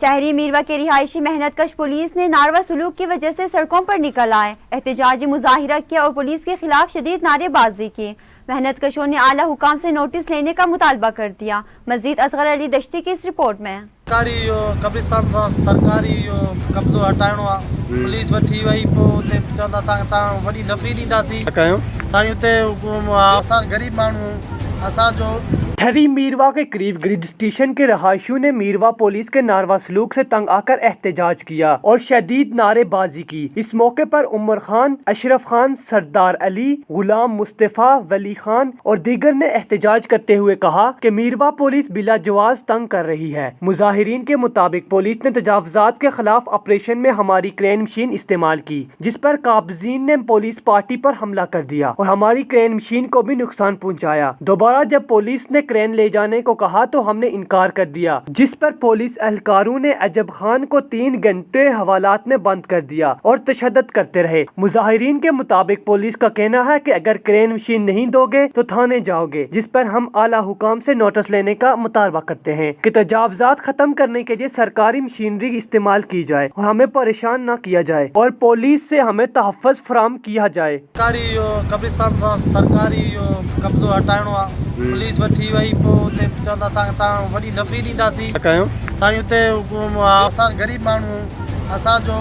शहरी मीरवा के रिहायशी मेहनत कश पुलिस ने नारवा सलूक की वजह से सड़कों पर निकल आए एहतजाजी मुजाहिरा किया और पुलिस के खिलाफ शदीद नारेबाजी की। मेहनत कशों ने आला हुकाम से नोटिस लेने का मुतालबा कर दिया। मजीद असगर अली दश्ती की इस रिपोर्ट में। सरकारी कब्रिस्तान सरकारी कब्जो हटाइणो आहे, पुलिस वठी वई पोइ उते चवंदा तव्हां वॾी नफ़री ॾींदासीं साईं। उते असां गरीब माण्हू असांजो शहरी मीरवा के करीब ग्रिड स्टेशन के रहायशियों ने मीरवा पुलिस के नारवा सलूक से तंग आकर एहतजाज किया और शदीद नारेबाजी की। इस मौके पर उमर खान, अशरफ खान, सरदार अली, गुलाम मुस्तफ़ा, वली खान और दीगर ने एहतजाज करते हुए कहा कि मीरवा पुलिस बिला जवाज तंग कर रही है। मुजाहिरीन के मुताबिक पुलिस ने तजावुज़ात के खिलाफ ऑपरेशन में हमारी क्रेन मशीन इस्तेमाल की, जिस पर काबजीन ने पुलिस पार्टी पर हमला कर दिया और हमारी क्रेन मशीन को भी नुकसान पहुँचाया। दोबारा जब पुलिस ने क्रेन ले जाने को कहा तो हमने इनकार कर दिया, जिस पर पुलिस एहलकारों ने अजब खान को 3 घंटे हवालात में बंद कर दिया और तशद्दुद करते रहे। मुजाहिरीन के मुताबिक पुलिस का कहना है कि अगर क्रेन मशीन नहीं दोगे तो थाने जाओगे, जिस पर हम आला हुकाम से नोटिस लेने का मुतालबा करते हैं कि तजावुज़ात खत्म करने के लिए सरकारी मशीनरी इस्तेमाल की जाए और हमें परेशान न किया जाए और पुलिस से हमें तहफ़्फ़ुज़ फराहम किया जाए। सरकारी कब्रिस्तान सरकारी कब्जो हटाइणो आहे, पुलिस वठी वई पोइ उते चवंदा तव्हां वॾी नफ़री ॾींदासीं साईं। उते असां गरीब माण्हू असांजो